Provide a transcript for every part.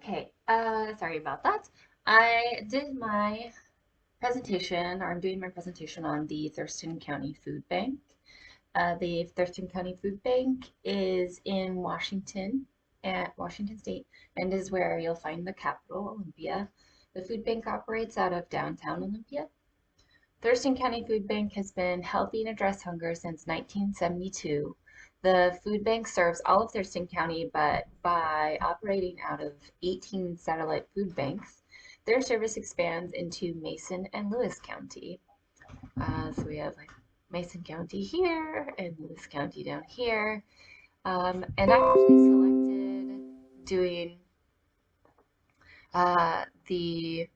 Okay, sorry about that. I did my presentation, or I'm doing my presentation on the Thurston County Food Bank. The Thurston County Food Bank is in Washington, at Washington State, and is where you'll find the capital, Olympia. The food bank operates out of downtown Olympia. Thurston County Food Bank has been helping address hunger since 1972. The food bank serves all of Thurston County, but by operating out of 18 satellite food banks, their service expands into Mason and Lewis County. So we have like Mason County here and Lewis County down here. And I actually selected doing the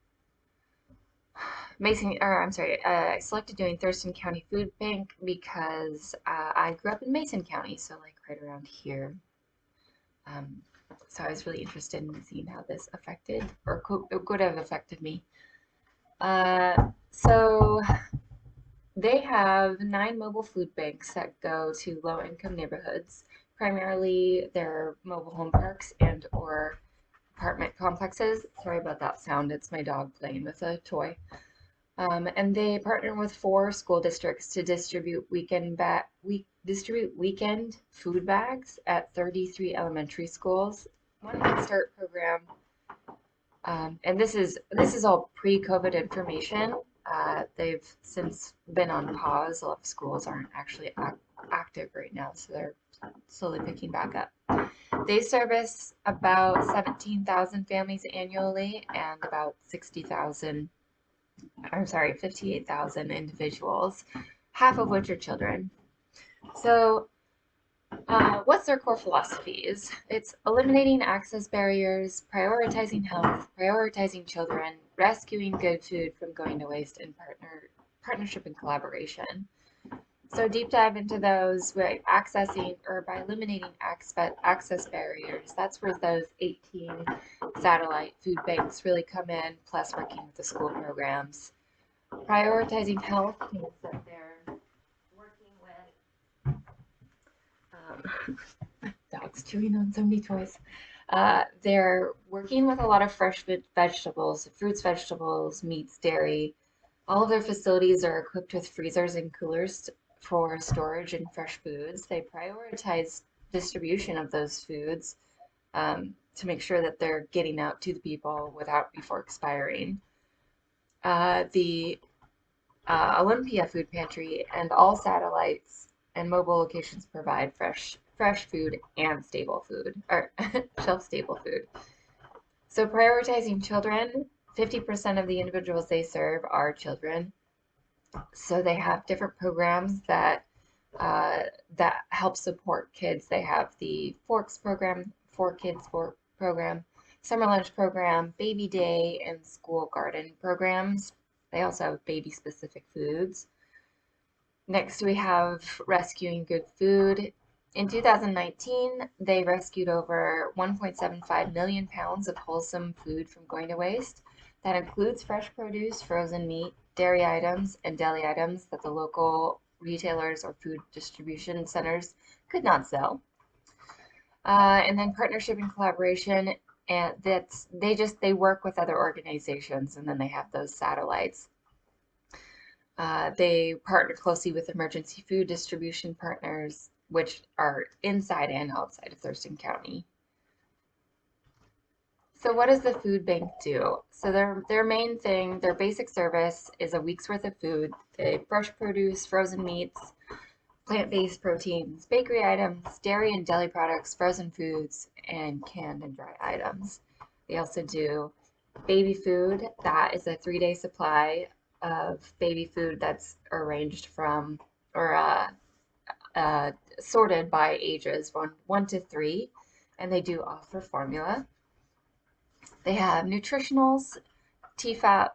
I selected doing Thurston County Food Bank because I grew up in Mason County, so like right around here. Um, so I was really interested in seeing how this affected or could have affected me. So they have 9 mobile food banks that go to low-income neighborhoods. Primarily, they're mobile home parks and or apartment complexes. Sorry about that sound. It's my dog playing with a toy. And they partner with 4 school districts to distribute weekend food bags at 33 elementary schools. One Head Start program, and this is all pre-COVID information. They've since been on pause. A lot of schools aren't actually active right now, so they're slowly picking back up. They service about 17,000 families annually and about 58,000 individuals, half of which are children. So, what's their core philosophies? It's eliminating access barriers, prioritizing health, prioritizing children, rescuing good food from going to waste, and partnership and collaboration. So deep dive into those by accessing or by eliminating access barriers. That's where those 18 satellite food banks really come in, plus working with the school programs. Prioritizing health means that they're working with dogs chewing on so many toys. They're working with a lot of fresh vegetables, fruits, vegetables, meats, dairy. All of their facilities are equipped with freezers and coolers for storage and fresh foods. They prioritize distribution of those foods to make sure that they're getting out to the people before expiring. The Olympia Food Pantry and all satellites and mobile locations provide fresh food and stable food or shelf stable food. So prioritizing children, 50% of the individuals they serve are children. So they have different programs that help support kids. They have the Forks program, Fork program, summer lunch program, baby day, and school garden programs. They also have baby specific foods. Next, we have rescuing good food. In 2019, they rescued over 1.75 million pounds of wholesome food from going to waste. That includes fresh produce, frozen meat, dairy items, and deli items that the local retailers or food distribution centers could not sell. And then partnership and collaboration, and they work with other organizations, and then they have those satellites. They partner closely with emergency food distribution partners, which are inside and outside of Thurston County. So what does the food bank do? So their main thing, their basic service is a week's worth of food. They fresh produce, frozen meats, plant-based proteins, bakery items, dairy and deli products, frozen foods, and canned and dry items. They also do baby food. That is a 3-day supply of baby food that's arranged from or sorted by ages from 1 to 3, and they do offer formula. They have nutritionals, TFAP,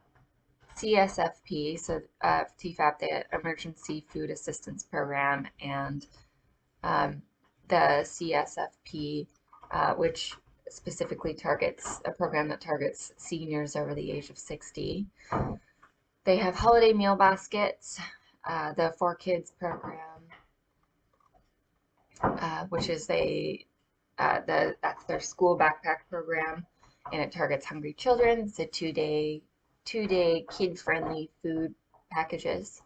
CSFP, so TFAP, the Emergency Food Assistance Program, and the CSFP, which specifically targets a program that targets seniors over the age of 60. They have holiday meal baskets, the 4Kids program, which is that's their school backpack program. and it targets hungry children. It's a two-day kid-friendly food packages.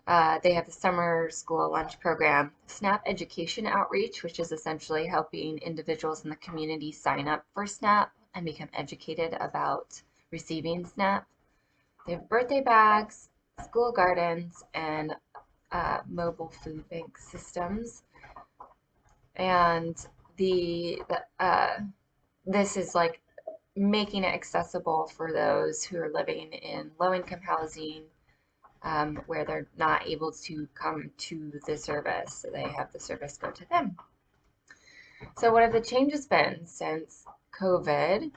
They have the summer school lunch program, SNAP education outreach, which is essentially helping individuals in the community sign up for SNAP and become educated about receiving SNAP. They have birthday bags, school gardens, and mobile food bank systems. And this is like making it accessible for those who are living in low-income housing, where they're not able to come to the service, so they have the service go to them. So what have the changes been since COVID?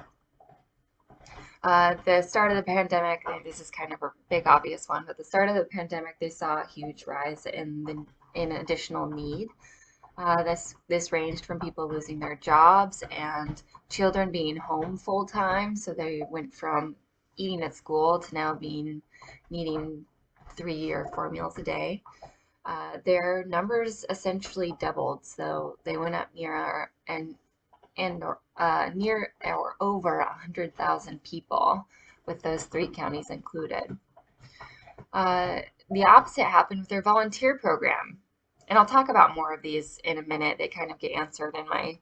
The start of the pandemic, and this is kind of a big obvious one, but the start of the pandemic, they saw a huge rise in additional need. This ranged from people losing their jobs and children being home full time, so they went from eating at school to now needing 3 or 4 meals a day. Their numbers essentially doubled, so they went up near or over 100,000 people, with those 3 counties included. The opposite happened with their volunteer program, and I'll talk about more of these in a minute. They kind of get answered in my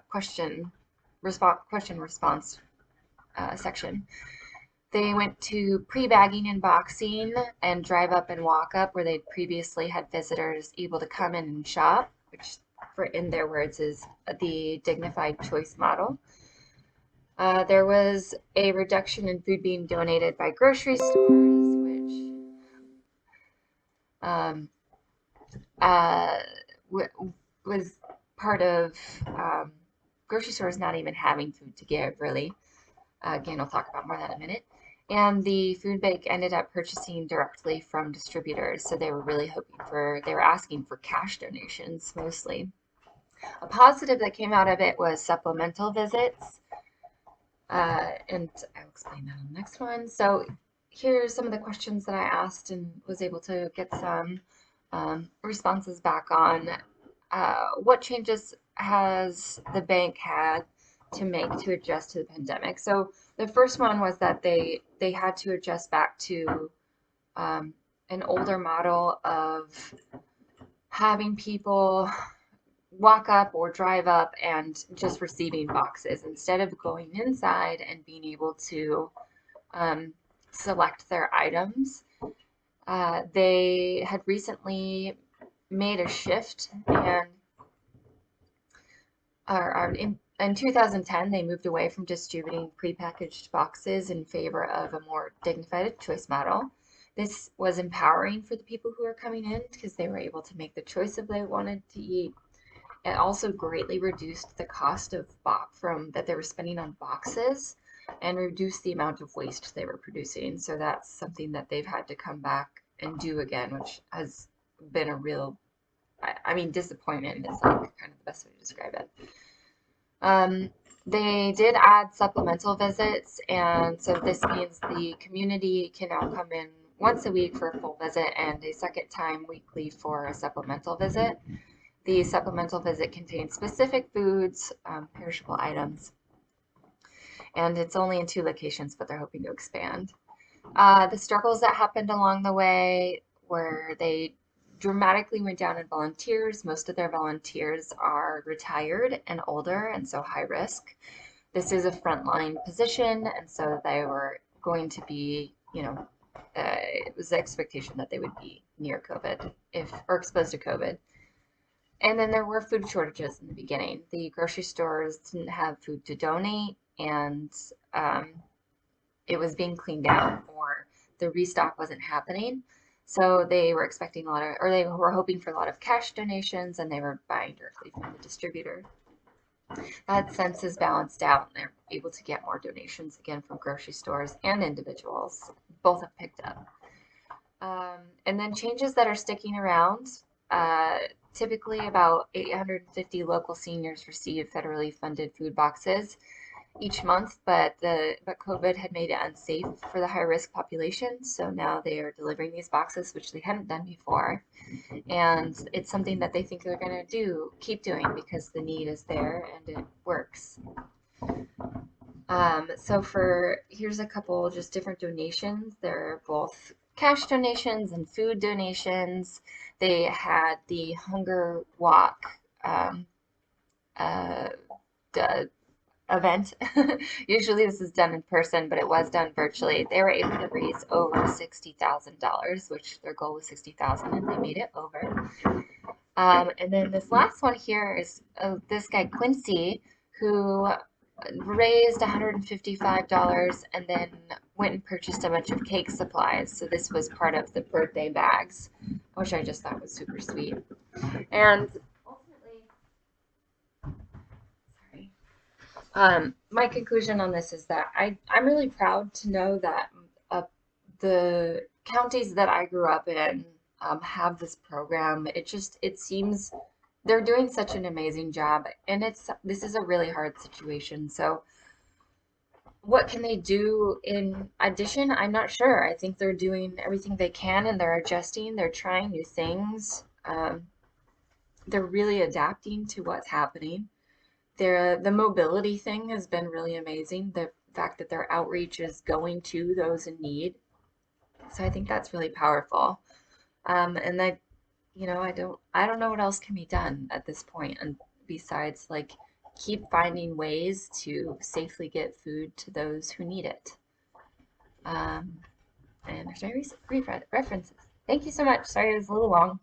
question response section. They went to pre-bagging and boxing and drive up and walk up, where they'd previously had visitors able to come in and shop, which in their words is the dignified choice model. There was a reduction in food being donated by grocery stores, which was part of grocery stores not even having food to give, really. Again, I'll talk about more of that in a minute. And the food bank ended up purchasing directly from distributors, so they were asking for cash donations mostly. A positive that came out of it was supplemental visits, and I'll explain that on the next one. So here's some of the questions that I asked and was able to get some responses back on. What changes has the bank had to make to adjust to the pandemic? So the first one was that they had to adjust back to an older model of having people walk up or drive up and just receiving boxes instead of going inside and being able to select their items. They had recently made a shift, and in 2010, they moved away from distributing prepackaged boxes in favor of a more dignified choice model. This was empowering for the people who were coming in because they were able to make the choice if they wanted to eat. It also greatly reduced the cost of that they were spending on boxes and reduced the amount of waste they were producing. So that's something that they've had to come back and do again, which has been a real, disappointment is like kind of the best way to describe it. They did add supplemental visits, and so this means the community can now come in once a week for a full visit and a second time weekly for a supplemental visit. The supplemental visit contains specific foods, perishable items, and it's only in 2 locations, but they're hoping to expand. The struggles that happened along the way were they dramatically went down in volunteers. Most of their volunteers are retired and older, and so high risk. This is a frontline position, and so they were going to be, it was the expectation that they would be near COVID or exposed to COVID. And then there were food shortages in the beginning. The grocery stores didn't have food to donate, and it was being cleaned out, or the restock wasn't happening. So they were expecting they were hoping for a lot of cash donations, and they were buying directly from the distributor. That sense is balanced out, and they're able to get more donations again from grocery stores and individuals. Both have picked up. And then changes that are sticking around. Typically about 850 local seniors receive federally funded food boxes each month, but COVID had made it unsafe for the high-risk population, so now they are delivering these boxes, which they hadn't done before, and it's something that they think they're going to keep doing because the need is there and it works. Here's a couple just different donations. They're both cash donations and food donations. They had the hunger walk um, uh, d- event. Usually this is done in person, but it was done virtually. They were able to raise over $60,000, which their goal was 60,000, and they made it over. And then this last one here is this guy Quincy, who raised $155 and then went and purchased a bunch of cake supplies. So this was part of the birthday bags, which I just thought was super sweet. And ultimately, sorry. My conclusion on this is that I'm really proud to know that the counties that I grew up in have this program. It seems they're doing such an amazing job, and this is a really hard situation. So what can they do in addition? I'm not sure. I think they're doing everything they can, and they're adjusting. They're trying new things. They're really adapting to what's happening. The mobility thing has been really amazing. The fact that their outreach is going to those in need. So I think that's really powerful. And that, I don't know what else can be done at this point, and besides like keep finding ways to safely get food to those who need it. And there's my references. Thank you so much. Sorry it was a little long.